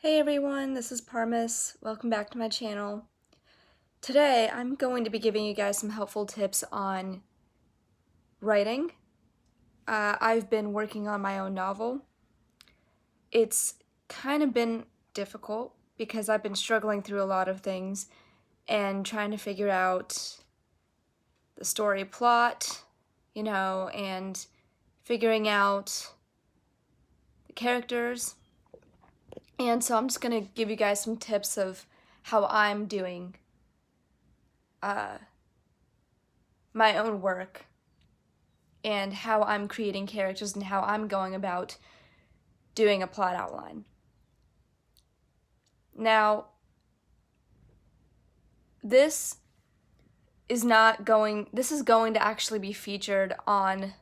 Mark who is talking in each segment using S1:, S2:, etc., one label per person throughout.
S1: Hey everyone, this is Parmis. Welcome back to my channel. Today I'm going to be giving you guys some helpful tips on writing. I've been working on my own novel. It's kind of been difficult because I've been struggling through a lot of things and trying to figure out the story plot, and figuring out the characters. And so I'm just going to give you guys some tips of how I'm doing my own work and how I'm creating characters and how I'm going about doing a plot outline. Now, this is going to actually be featured on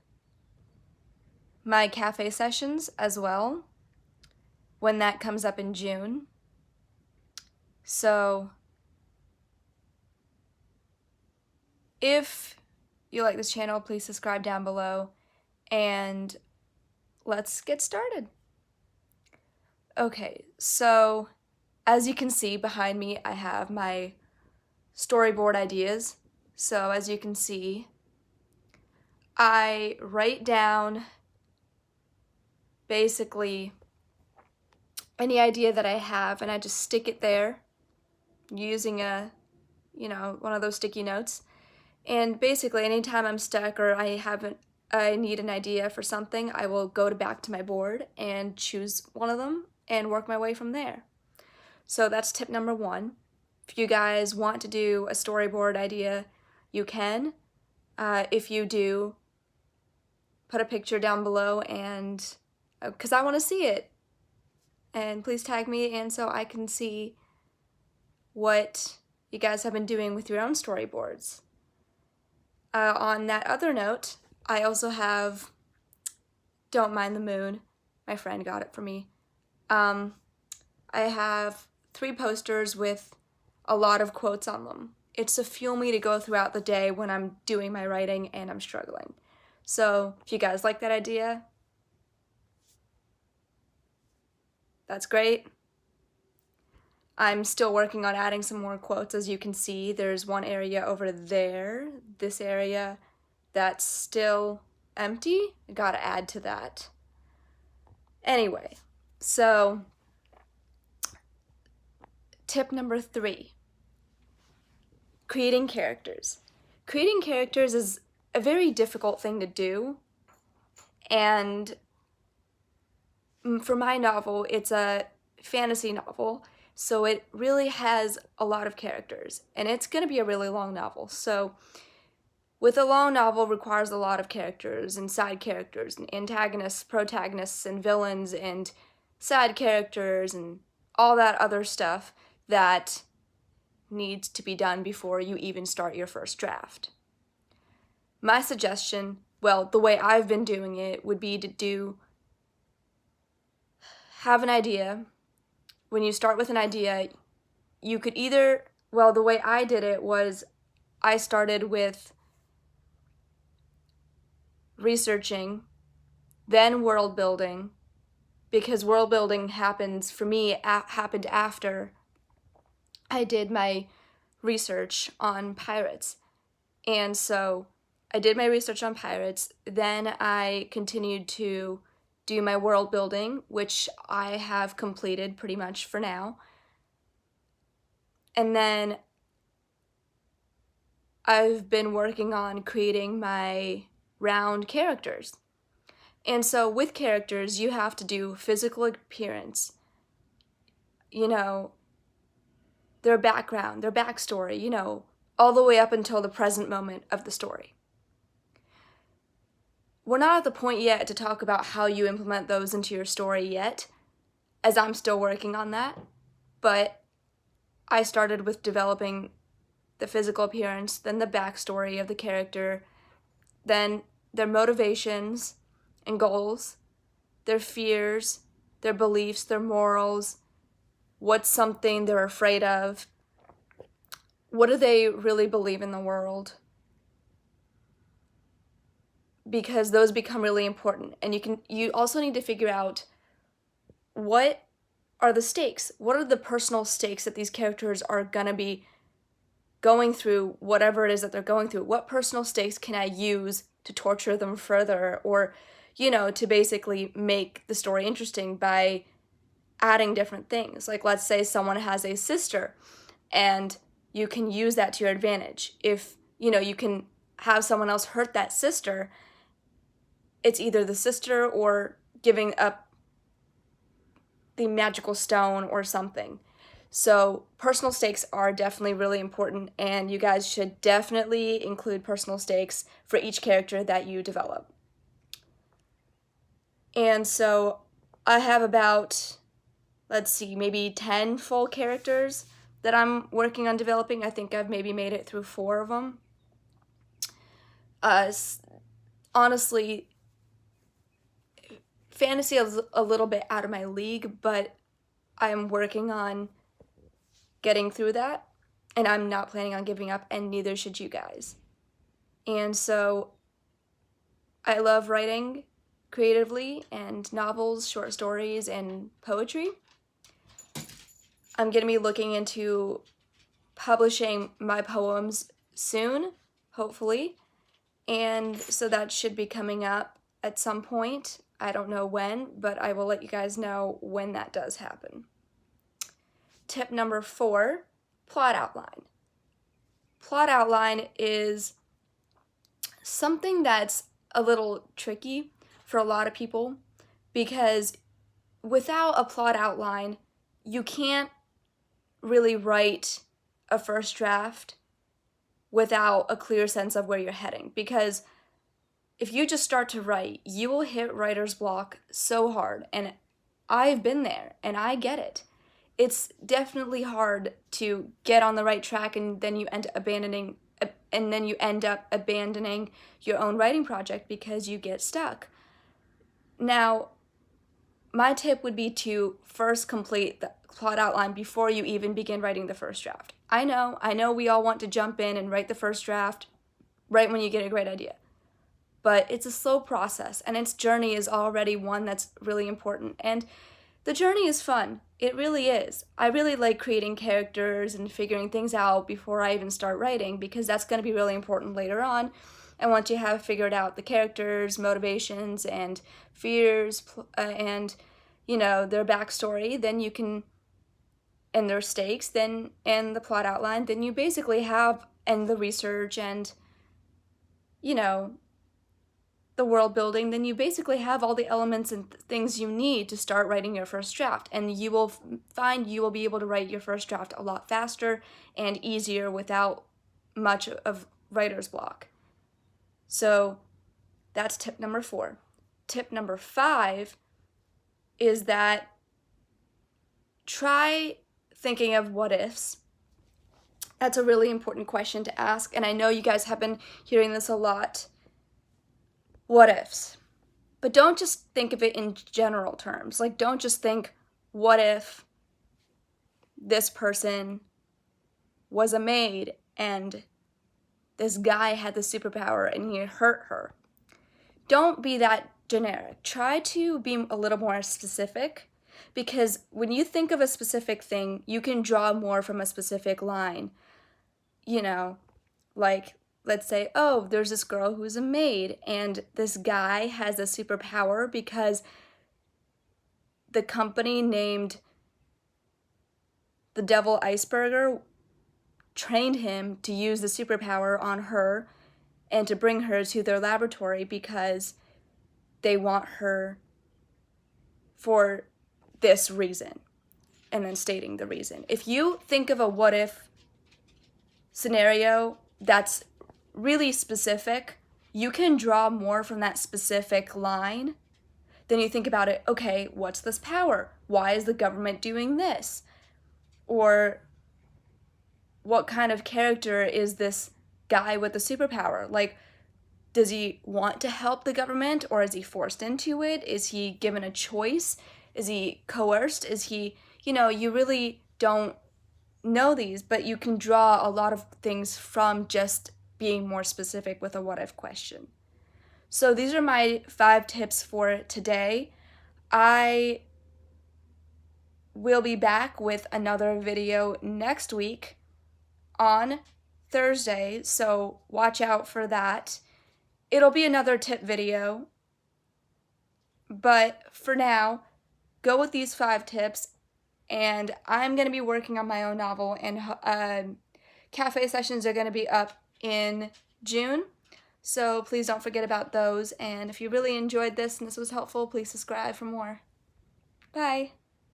S1: my cafe sessions as well when that comes up in June. So if you like this channel, please subscribe down below and let's get started. Okay, so as you can see behind me, I have my storyboard ideas. So as you can see, I write down basically any idea that I have and I just stick it there using one of those sticky notes. And basically anytime I'm stuck or I need an idea for something, I will go back to my board and choose one of them and work my way from there. So that's tip number one. If you guys want to do a storyboard idea, you can. If you do, put a picture down below and because I want to see it. And please tag me and so I can see what you guys have been doing with your own storyboards. On that other note, I also have Don't Mind the Moon. My friend got it for me. I have 3 posters with a lot of quotes on them. It's to fuel me to go throughout the day when I'm doing my writing and I'm struggling. So if you guys like that idea, that's great. I'm still working on adding some more quotes. As you can see, there's one area over there, this area, that's still empty. I gotta add to that. Anyway, so tip number 3, creating characters. Creating characters is a very difficult thing to do, and for my novel, it's a fantasy novel, so it really has a lot of characters, and it's going to be a really long novel. So with a long novel requires a lot of characters and side characters and antagonists, protagonists, and villains and side characters and all that other stuff that needs to be done before you even start your first draft. My suggestion, well, the way I've been doing it would be to have an idea. When you start with an idea, you could either, well, the way I did it was I started with researching, then world building, because world building happens, for me, happened after I did my research on pirates. And so I did my research on pirates, then I continued to do my world building, which I have completed pretty much for now. And then I've been working on creating my round characters. And so with characters, you have to do physical appearance, their background, their backstory, all the way up until the present moment of the story. We're not at the point yet to talk about how you implement those into your story yet, as I'm still working on that, but I started with developing the physical appearance, then the backstory of the character, then their motivations and goals, their fears, their beliefs, their morals, what's something they're afraid of, what do they really believe in the world, because those become really important. And you also need to figure out what are the stakes. What are the personal stakes that these characters are going to be going through, whatever it is that they're going through? What personal stakes can I use to torture them further, or, to basically make the story interesting by adding different things? Like, let's say someone has a sister, and you can use that to your advantage. If, you can have someone else hurt that sister, it's either the sister or giving up the magical stone or something. So personal stakes are definitely really important, and you guys should definitely include personal stakes for each character that you develop. And so I have about, let's see, maybe 10 full characters that I'm working on developing. I think I've maybe made it through 4 of them. Honestly, fantasy is a little bit out of my league, but I'm working on getting through that, and I'm not planning on giving up, and neither should you guys. And so I love writing creatively, and novels, short stories, and poetry. I'm going to be looking into publishing my poems soon, hopefully, and so that should be coming up at some point. I don't know when, but I will let you guys know when that does happen. Tip number 4, plot outline. Plot outline is something that's a little tricky for a lot of people, because without a plot outline, you can't really write a first draft without a clear sense of where you're heading. Because if you just start to write, you will hit writer's block so hard, and I've been there, and I get it. It's definitely hard to get on the right track, and then you end up abandoning your own writing project because you get stuck. Now, my tip would be to first complete the plot outline before you even begin writing the first draft. I know we all want to jump in and write the first draft right when you get a great idea. But it's a slow process, and its journey is already one that's really important. And the journey is fun. It really is. I really like creating characters and figuring things out before I even start writing, because that's going to be really important later on. And once you have figured out the characters, motivations, and fears, and, their backstory, then you can, and their stakes, then, and the plot outline, then you basically have, and the research and, the world building, then you basically have all the elements and things you need to start writing your first draft. And you will find you will be able to write your first draft a lot faster and easier without much of writer's block. So that's tip number 4. Tip number 5 is that try thinking of what ifs. That's a really important question to ask, and I know you guys have been hearing this a lot. What ifs. But don't just think of it in general terms. Like, don't just think, what if this person was a maid and this guy had the superpower and he hurt her. Don't be that generic. Try to be a little more specific, because when you think of a specific thing, you can draw more from a specific line. Like, let's say, oh, there's this girl who's a maid, and this guy has a superpower because the company named the Devil Iceberger trained him to use the superpower on her and to bring her to their laboratory because they want her for this reason, and then stating the reason. If you think of a what if scenario that's really specific, you can draw more from that specific line. Then you think about it, okay, what's this power? Why is the government doing this? Or what kind of character is this guy with the superpower? Like, does he want to help the government, or is he forced into it? Is he given a choice? Is he coerced? Is he, you really don't know these, but you can draw a lot of things from just being more specific with a what if question. So these are my 5 tips for today. I we'll be back with another video next week on Thursday, so watch out for that. It'll be another tip video, but for now, go with these 5 tips, and I'm going to be working on my own novel, and cafe sessions are going to be up in June, so please don't forget about those, and if you really enjoyed this and this was helpful, please subscribe for more. Bye!